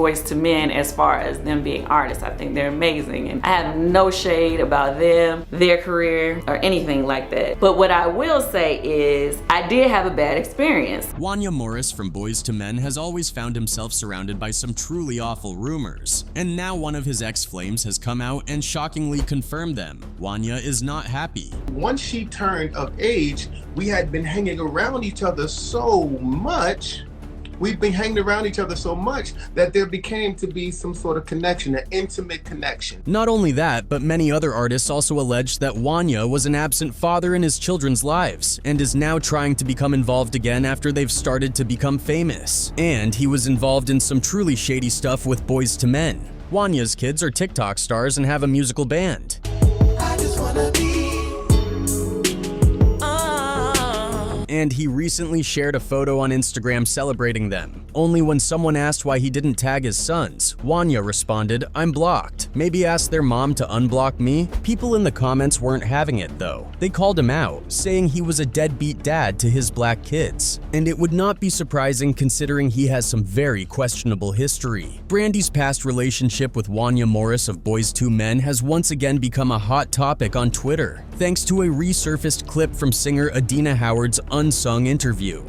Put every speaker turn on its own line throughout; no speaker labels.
Boyz II Men as far as them being artists. I think they're amazing, and I have no shade about them, their career, or anything like that. But what I will say is I did have a bad experience.
Wanya Morris from Boyz II Men has always found himself surrounded by some truly awful rumors, and now one of his ex-flames has come out and shockingly confirmed them. Wanya is not happy.
Once she turned of age, we had been hanging around each other so much. We've been hanging around each other so much that there became to be some sort of connection, an intimate connection.
Not only that, but many other artists also alleged that Wanya was an absent father in his children's lives and is now trying to become involved again after they've started to become famous. And he was involved in some truly shady stuff with Boyz II Men. Wanya's kids are TikTok stars and have a musical band.
I just wanna be.
And he recently shared a photo on Instagram celebrating them. Only when someone asked why he didn't tag his sons, Wanya responded, "I'm blocked. Maybe ask their mom to unblock me?" People in the comments weren't having it though. They called him out, saying he was a deadbeat dad to his black kids. And it would not be surprising considering he has some very questionable history. Brandy's past relationship with Wanya Morris of Boyz II Men has once again become a hot topic on Twitter, thanks to a resurfaced clip from singer Adina Howard's unsung interview.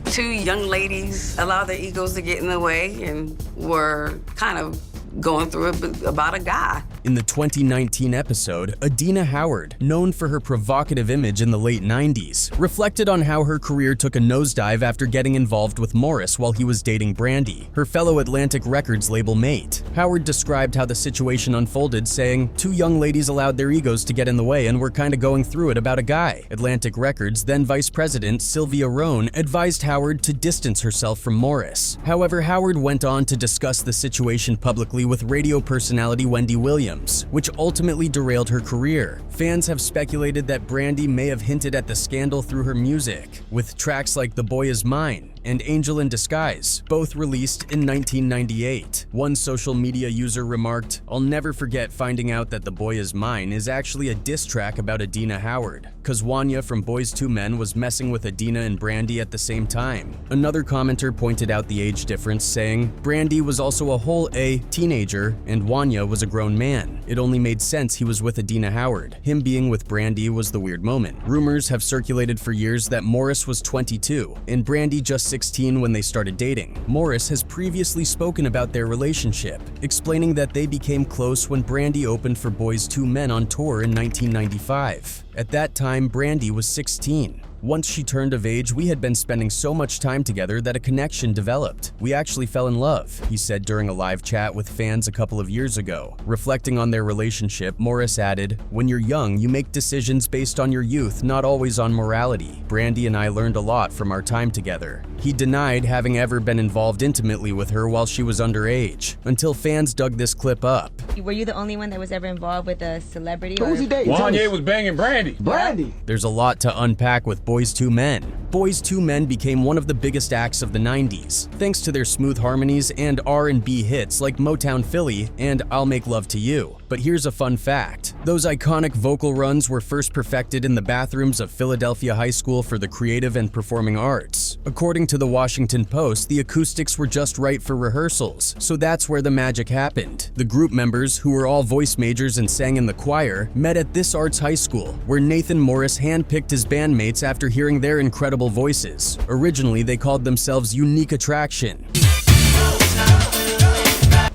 Two young ladies allowed their egos to get in the way and were kind of going through it about a guy.
In the 2019 episode, Adina Howard, known for her provocative image in the late 90s, reflected on how her career took a nosedive after getting involved with Morris while he was dating Brandy, her fellow Atlantic Records label mate. Howard described how the situation unfolded, saying, "Two young ladies allowed their egos to get in the way and were kinda going through it about a guy." Atlantic Records then Vice President Sylvia Rohn advised Howard to distance herself from Morris. However, Howard went on to discuss the situation publicly with radio personality Wendy Williams, which ultimately derailed her career. Fans have speculated that Brandy may have hinted at the scandal through her music, with tracks like The Boy Is Mine and Angel in Disguise, both released in 1998. One social media user remarked, "I'll never forget finding out that The Boy Is Mine is actually a diss track about Adina Howard, cause Wanya from Boyz II Men was messing with Adina and Brandy at the same time." Another commenter pointed out the age difference, saying, "Brandy was also a whole teenager and Wanya was a grown man. It only made sense he was with Adina Howard. Him being with Brandy was the weird moment." Rumors have circulated for years that Morris was 22 and Brandy just 16 when they started dating. Morris has previously spoken about their relationship, explaining that they became close when Brandy opened for Boyz II Men on tour in 1995. At that time, Brandy was 16. "Once she turned of age, we had been spending so much time together that a connection developed. We actually fell in love," he said during a live chat with fans a couple of years ago. Reflecting on their relationship, Morris added, "When you're young, you make decisions based on your youth, not always on morality. Brandy and I learned a lot from our time together." He denied having ever been involved intimately with her while she was underage, until fans dug this clip up.
Were you the only one that was ever involved with a celebrity?
Who was he dating?
Wanya was banging Brandy.
Brandy.
There's a lot to unpack with Boyz II Men. Boyz II Men became one of the biggest acts of the 90s, thanks to their smooth harmonies and R&B hits like Motown Philly and I'll Make Love to You. But here's a fun fact. Those iconic vocal runs were first perfected in the bathrooms of Philadelphia High School for the Creative and Performing Arts. According to the Washington Post, the acoustics were just right for rehearsals, so that's where the magic happened. The group members, who were all voice majors and sang in the choir, met at this arts high school, where Nathan Morris handpicked his bandmates after hearing their incredible voices. Originally, they called themselves Unique Attraction.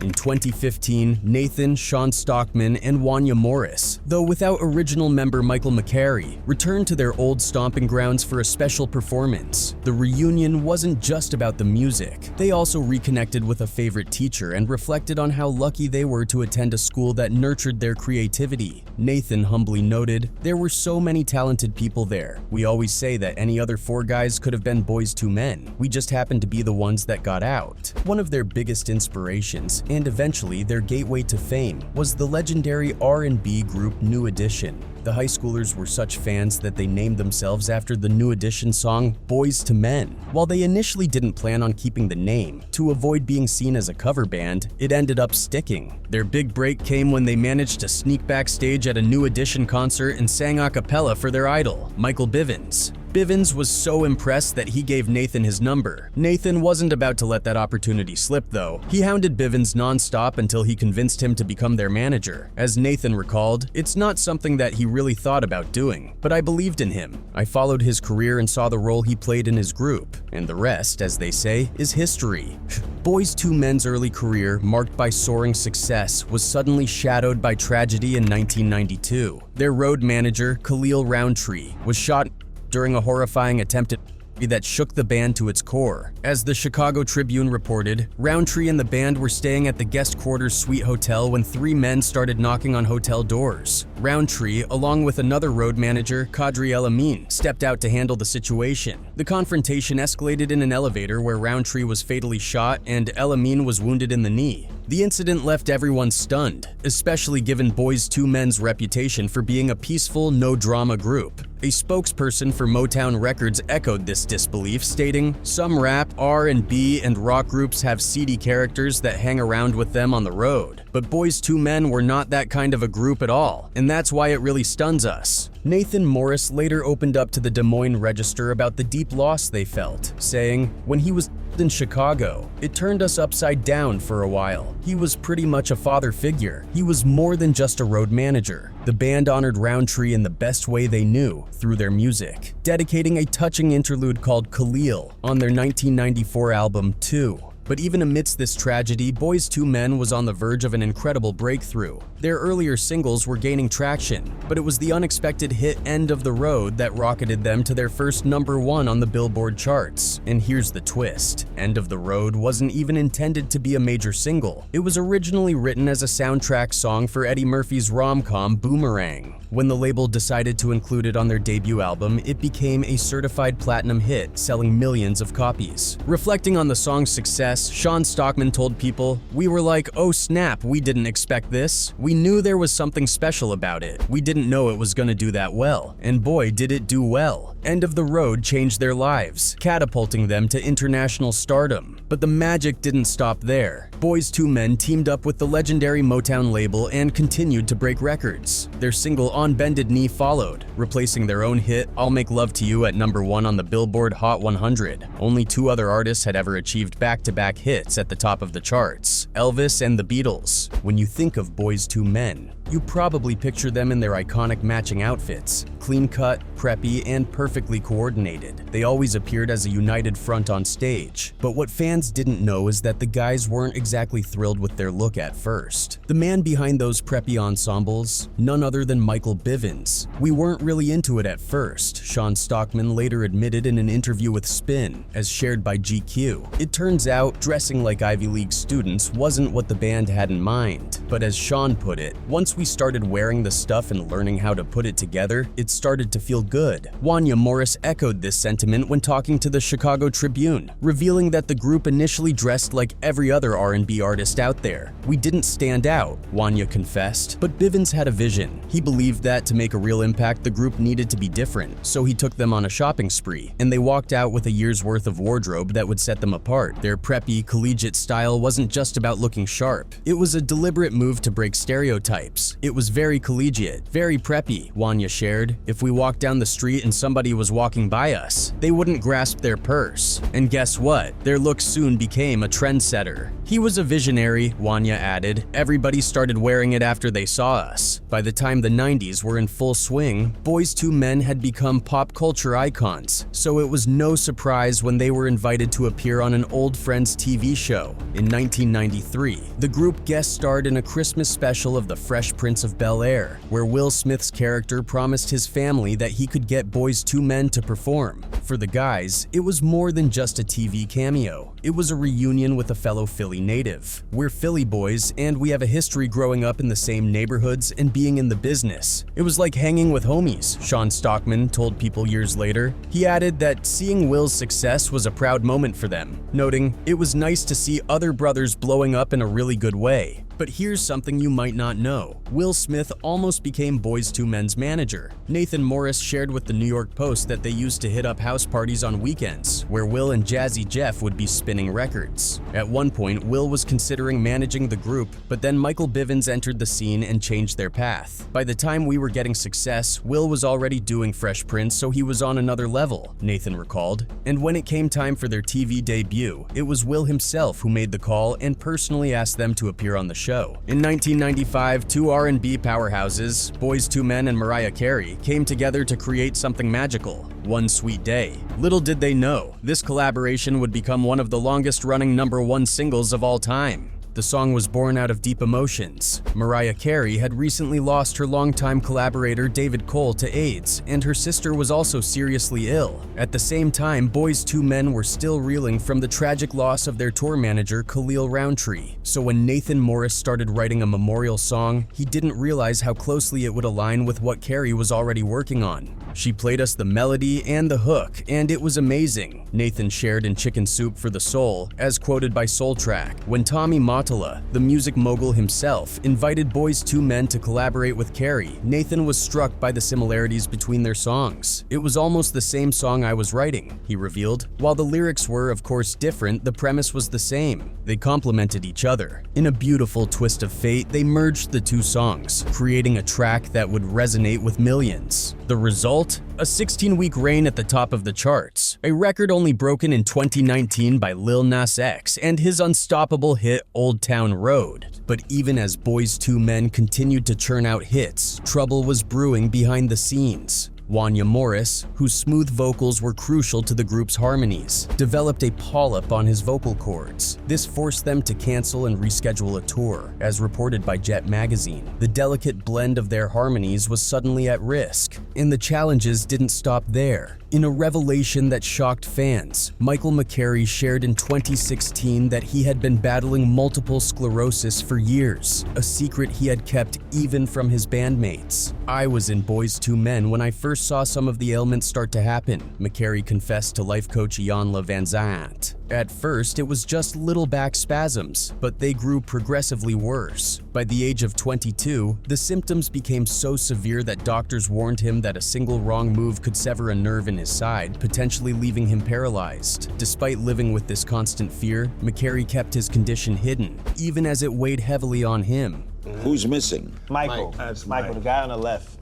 In 2015, Nathan, Sean Stockman, and Wanya Morris, though without original member Michael McCary, returned to their old stomping grounds for a special performance. The reunion wasn't just about the music. They also reconnected with a favorite teacher and reflected on how lucky they were to attend a school that nurtured their creativity. Nathan humbly noted, "There were so many talented people there. We always say that any other four guys could have been Boyz II Men. We just happened to be the ones that got out." One of their biggest inspirations, and eventually their gateway to fame, was the legendary R&B group New Edition. The high schoolers were such fans that they named themselves after the New Edition song Boyz II Men. While they initially didn't plan on keeping the name, to avoid being seen as a cover band, it ended up sticking. Their big break came when they managed to sneak backstage at a New Edition concert and sang a cappella for their idol, Michael Bivins. Bivens was so impressed that he gave Nathan his number. Nathan wasn't about to let that opportunity slip though. He hounded Bivens non-stop until he convinced him to become their manager. As Nathan recalled, "It's not something that he really thought about doing, but I believed in him. I followed his career and saw the role he played in his group, and the rest, as they say, is history." Boyz II Men's early career, marked by soaring success, was suddenly shadowed by tragedy in 1992. Their road manager, Khalil Rountree, was shot during a horrifying attempt at that shook the band to its core. As the Chicago Tribune reported, Rountree and the band were staying at the guest quarters suite hotel when 3 men started knocking on hotel doors. Rountree, along with another road manager, Qadri El Amin, stepped out to handle the situation. The confrontation escalated in an elevator where Rountree was fatally shot and El Amin was wounded in the knee. The incident left everyone stunned, especially given Boyz II Men's reputation for being a peaceful, no-drama group. A spokesperson for Motown Records echoed this disbelief, stating, "Some rap, R&B, and rock groups have seedy characters that hang around with them on the road. But Boyz II Men were not that kind of a group at all, and that's why it really stuns us." Nathan Morris later opened up to the Des Moines Register about the deep loss they felt, saying, "When he was in Chicago, it turned us upside down for a while. He was pretty much a father figure. He was more than just a road manager." The band honored Rountree in the best way they knew, through their music, dedicating a touching interlude called Khalil on their 1994 album 2. But even amidst this tragedy, Boyz II Men was on the verge of an incredible breakthrough. Their earlier singles were gaining traction, but it was the unexpected hit "End of the Road" that rocketed them to their first #1 on the Billboard charts. And here's the twist: "End of the Road" wasn't even intended to be a major single. It was originally written as a soundtrack song for Eddie Murphy's rom-com Boomerang. When the label decided to include it on their debut album, it became a certified platinum hit, selling millions of copies. Reflecting on the song's success, Sean Stockman told People, "We were like, oh snap, we didn't expect this. We knew there was something special about it. We didn't know it was gonna do that well. And boy, did it do well." End of the Road changed their lives, catapulting them to international stardom. But the magic didn't stop there. Boyz II Men teamed up with the legendary Motown label and continued to break records. Their single On Bended Knee followed, replacing their own hit I'll Make Love to You at #1 on the Billboard Hot 100. Only 2 other artists had ever achieved back-to-back hits at the top of the charts: Elvis and the Beatles. When you think of Boyz II Men, you probably picture them in their iconic matching outfits, clean-cut, preppy, and perfectly coordinated. They always appeared as a united front on stage. But what fans didn't know is that the guys weren't exactly thrilled with their look at first. The man behind those preppy ensembles, none other than Michael Bivens. "We weren't really into it at first," Sean Stockman later admitted in an interview with Spin, as shared by GQ. "It turns out, dressing like Ivy League students wasn't what the band had in mind. But as Sean put it, once we started wearing the stuff and learning how to put it together, it started to feel good." Wanya Morris echoed this sentiment when talking to the Chicago Tribune, revealing that the group initially dressed like every other R&B artist out there. "We didn't stand out," Wanya confessed, but Bivens had a vision. He believed that to make a real impact, the group needed to be different, so he took them on a shopping spree, and they walked out with a year's worth of wardrobe that would set them apart. Their preppy, collegiate style wasn't just about looking sharp. It was a deliberate move to break stereotypes. It was very collegiate, very preppy, Wanya shared. "If we walked down the street and somebody was walking by us, they wouldn't grasp their purse. And guess what? Their look soon became a trendsetter." He was a visionary, Wanya added. "Everybody started wearing it after they saw us." By the time the 90s were in full swing, Boyz II Men had become pop culture icons, so it was no surprise when they were invited to appear on an old Friends TV show. In 1993, the group guest starred in a Christmas special of The Fresh Prince of Bel-Air, where Will Smith's character promised his family that he could get Boyz II Men to perform. For the guys, it was more than just a TV cameo. It was a reunion with a fellow Philly native. "We're Philly boys, and we have a history growing up in the same neighborhoods and being in the business. It was like hanging with homies," Sean Stockman told People years later. He added that seeing Will's success was a proud moment for them, noting, "It was nice to see other brothers blowing up in a really good way." But here's something you might not know. Will Smith almost became Boyz II Men's manager. Nathan Morris shared with the New York Post that they used to hit up house parties on weekends, where Will and Jazzy Jeff would be spinning records. At one point, Will was considering managing the group, but then Michael Bivins entered the scene and changed their path. By the time we were getting success, Will was already doing Fresh Prince, so he was on another level, Nathan recalled. And when it came time for their TV debut, it was Will himself who made the call and personally asked them to appear on the show. In 1995, two R&B powerhouses, Boyz II Men and Mariah Carey, came together to create something magical, One Sweet Day. Little did they know, this collaboration would become one of the longest-running #1 singles of all time. The song was born out of deep emotions. Mariah Carey had recently lost her longtime collaborator David Cole to AIDS, and her sister was also seriously ill. At the same time, Boyz II Men were still reeling from the tragic loss of their tour manager Khalil Rountree. So when Nathan Morris started writing a memorial song, he didn't realize how closely it would align with what Carey was already working on. She played us the melody and the hook, and it was amazing, Nathan shared in Chicken Soup for the Soul, as quoted by Soultrack. When Tommy Mottola, the music mogul himself, invited Boyz II Men to collaborate with Carey, Nathan was struck by the similarities between their songs. It was almost the same song I was writing, he revealed. While the lyrics were, of course, different, the premise was the same. They complemented each other. In a beautiful twist of fate, they merged the two songs, creating a track that would resonate with millions. The result? A 16-week reign at the top of the charts, a record only broken in 2019 by Lil Nas X and his unstoppable hit Old Town Road. But even as Boyz II Men continued to churn out hits, trouble was brewing behind the scenes. Wanya Morris, whose smooth vocals were crucial to the group's harmonies, developed a polyp on his vocal cords. This forced them to cancel and reschedule a tour, as reported by Jet magazine. The delicate blend of their harmonies was suddenly at risk, and the challenges didn't stop there. In a revelation that shocked fans, Michael McCary shared in 2016 that he had been battling multiple sclerosis for years, a secret he had kept even from his bandmates. "I was in Boyz II Men when I first saw some of the ailments start to happen," McCary confessed to life coach Jan Van Zandt. At first, it was just little back spasms, but they grew progressively worse. By the age of 22, the symptoms became so severe that doctors warned him that a single wrong move could sever a nerve in his side, potentially leaving him paralyzed. Despite living with this constant fear, McCary kept his condition hidden, even as it weighed heavily on him.
Who's missing?
Michael. That's Michael, the guy on the left.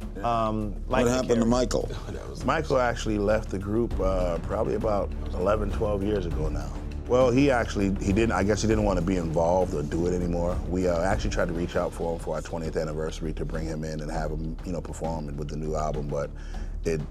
What happened to Michael?
Michael actually left the group probably about 11, 12 years ago now. Well, he didn't, I guess he didn't want to be involved or do it anymore. We actually tried to reach out for him for our 20th anniversary to bring him in and have him, perform with the new album, but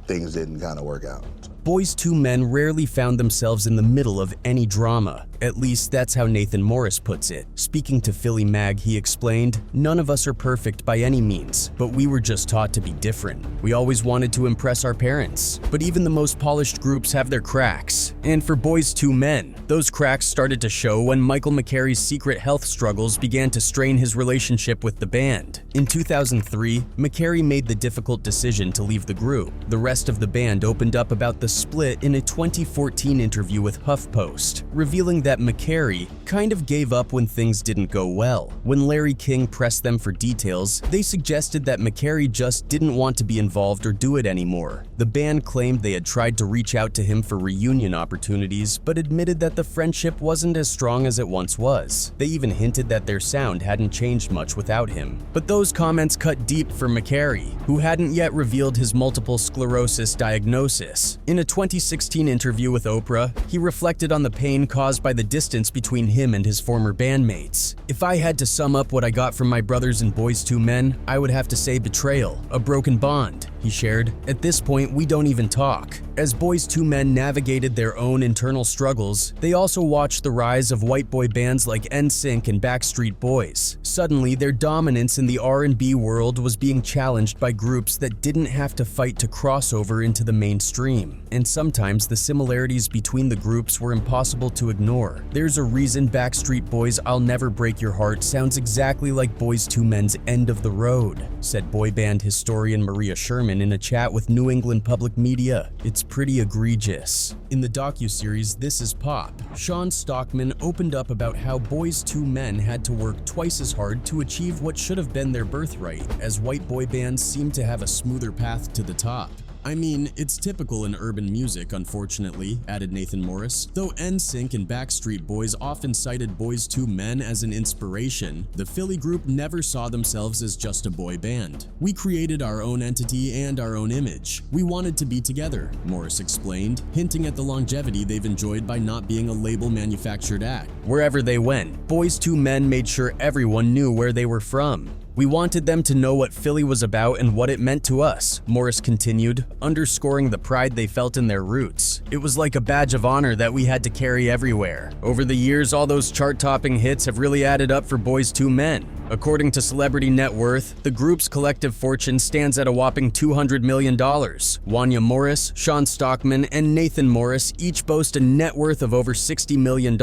things didn't kind of work out.
Boyz II Men rarely found themselves in the middle of any drama. At least that's how Nathan Morris puts it. Speaking to Philly Mag, he explained, "None of us are perfect by any means, but we were just taught to be different. We always wanted to impress our parents. But even the most polished groups have their cracks. And for Boyz II Men, those cracks started to show when Michael McCary's secret health struggles began to strain his relationship with the band. In 2003, McCary made the difficult decision to leave the group. The rest of the band opened up about the split in a 2014 interview with HuffPost, revealing that McCary kind of gave up when things didn't go well. When Larry King pressed them for details, they suggested that McCary just didn't want to be involved or do it anymore. The band claimed they had tried to reach out to him for reunion opportunities, but admitted that the friendship wasn't as strong as it once was. They even hinted that their sound hadn't changed much without him. But those comments cut deep for McCary, who hadn't yet revealed his multiple sclerosis diagnosis. In a 2016 interview with Oprah, he reflected on the pain caused by the distance between him and his former bandmates. "If I had to sum up what I got from my brothers in Boyz II Men, I would have to say betrayal, a broken bond," he shared. "At this point, we don't even talk." As Boyz II Men navigated their own internal struggles, they also watched the rise of white boy bands like NSYNC and Backstreet Boys. Suddenly, their dominance in the R&B world was being challenged by groups that didn't have to fight to cross over into the mainstream. And sometimes the similarities between the groups were impossible to ignore. There's a reason Backstreet Boys' "I'll Never Break Your Heart" sounds exactly like Boyz II Men's "End of the Road," said boy band historian Maria Sherman in a chat with New England Public Media. "It's pretty egregious. In the docuseries This Is Pop, Sean Stockman opened up about how Boyz II Men had to work twice as hard to achieve what should have been their birthright, as white boy bands seem to have a smoother path to the top. I mean, it's typical in urban music, unfortunately, added Nathan Morris. Though NSYNC and Backstreet Boys often cited Boyz II Men as an inspiration, the Philly group never saw themselves as just a boy band. We created our own entity and our own image. We wanted to be together, Morris explained, hinting at the longevity they've enjoyed by not being a label-manufactured act. Wherever they went, Boyz II Men made sure everyone knew where they were from. We wanted them to know what Philly was about and what it meant to us, Morris continued, underscoring the pride they felt in their roots. It was like a badge of honor that we had to carry everywhere. Over the years, all those chart-topping hits have really added up for Boyz II Men. According to Celebrity Net Worth, the group's collective fortune stands at a whopping $200 million. Wanya Morris, Sean Stockman, and Nathan Morris each boast a net worth of over $60 million,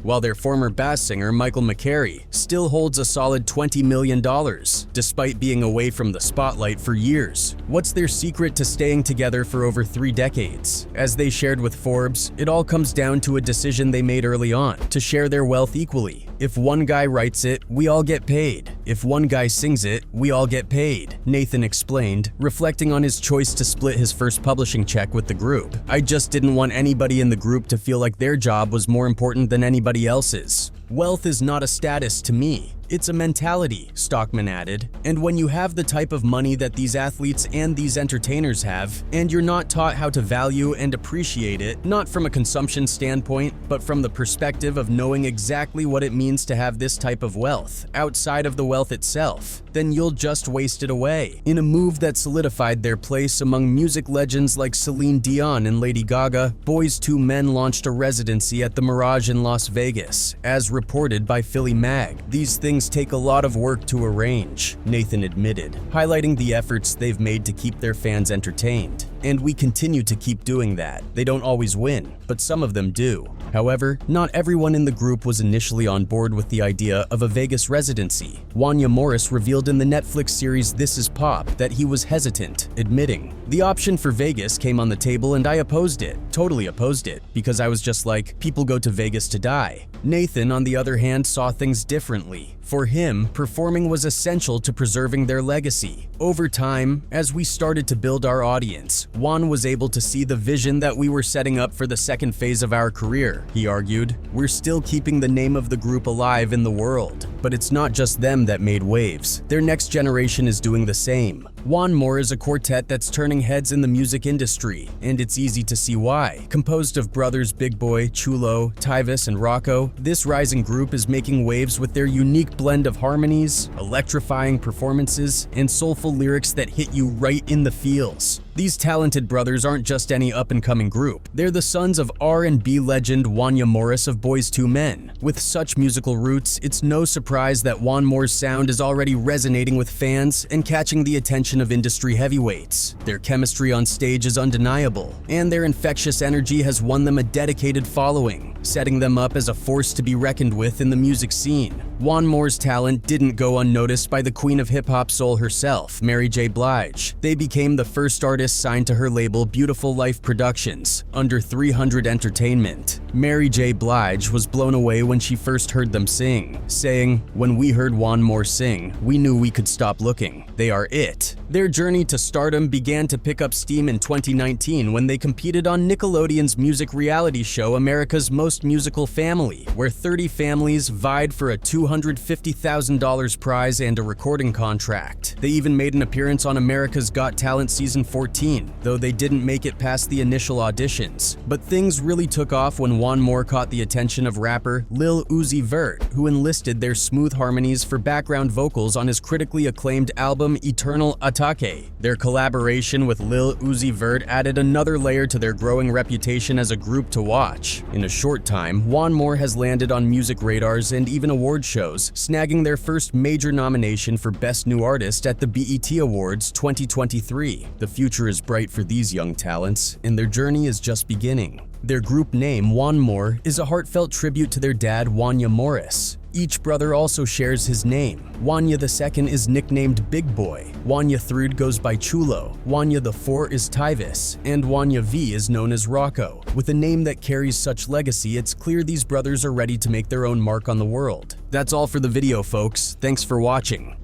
while their former bass singer, Michael McCary, still holds a solid $20 million, despite being away from the spotlight for years. What's their secret to staying together for over 3 decades? As they shared with Forbes, it all comes down to a decision they made early on, to share their wealth equally. If one guy writes it, we all get paid. If one guy sings it, we all get paid, Nathan explained, reflecting on his choice to split his first publishing check with the group. I just didn't want anybody in the group to feel like their job was more important than anybody else's. Wealth is not a status to me. It's a mentality, Stockman added. And when you have the type of money that these athletes and these entertainers have, and you're not taught how to value and appreciate it, not from a consumption standpoint, but from the perspective of knowing exactly what it means to have this type of wealth, outside of the wealth itself, then you'll just waste it away. In a move that solidified their place among music legends like Celine Dion and Lady Gaga, Boyz II Men launched a residency at the Mirage in Las Vegas, as reported by Philly Mag. These things take a lot of work to arrange, Nathan admitted, highlighting the efforts they've made to keep their fans entertained. And we continue to keep doing that. They don't always win, but some of them do. However, not everyone in the group was initially on board with the idea of a Vegas residency. Wanya Morris revealed in the Netflix series This Is Pop that he was hesitant, admitting, "The option for Vegas came on the table and I opposed it, totally opposed it, because I was just like, people go to Vegas to die." Nathan, on the other hand, saw things differently. For him, performing was essential to preserving their legacy. Over time, as we started to build our audience, Juan was able to see the vision that we were setting up for the second phase of our career, he argued. We're still keeping the name of the group alive in the world, but it's not just them that made waves. Their next generation is doing the same. WanMor is a quartet that's turning heads in the music industry, and it's easy to see why. Composed of brothers Big Boy, Chulo, Tyvis, and Rocco, this rising group is making waves with their unique blend of harmonies, electrifying performances, and soulful lyrics that hit you right in the feels. These talented brothers aren't just any up-and-coming group. They're the sons of R&B legend Wanya Morris of Boyz II Men. With such musical roots, it's no surprise that WanMor's sound is already resonating with fans and catching the attention of industry heavyweights. Their chemistry on stage is undeniable, and their infectious energy has won them a dedicated following, setting them up as a force to be reckoned with in the music scene. WanMor's talent didn't go unnoticed by the queen of hip-hop soul herself, Mary J. Blige. They became the first artist signed to her label Beautiful Life Productions, under 300 Entertainment. Mary J. Blige was blown away when she first heard them sing, saying, "When we heard WanMor sing, we knew we could stop looking. They are it." Their journey to stardom began to pick up steam in 2019 when they competed on Nickelodeon's music reality show America's Most Musical Family, where 30 families vied for a $250,000 prize and a recording contract. They even made an appearance on America's Got Talent Season 14, though they didn't make it past the initial auditions. But things really took off when WanMor caught the attention of rapper Lil Uzi Vert, who enlisted their smooth harmonies for background vocals on his critically acclaimed album Eternal Atake. Their collaboration with Lil Uzi Vert added another layer to their growing reputation as a group to watch. In a short time, WanMor has landed on music radars and even award shows, snagging their first major nomination for Best New Artist at the BET Awards 2023. The future is bright for these young talents, and their journey is just beginning. Their group name, WanMor, is a heartfelt tribute to their dad, Wanya Morris. Each brother also shares his name. Wanya II is nicknamed Big Boy, Wanya III goes by Chulo, Wanya IV is Tyvis, and Wanya V is known as Rocco. With a name that carries such legacy, it's clear these brothers are ready to make their own mark on the world. That's all for the video, folks. Thanks for watching.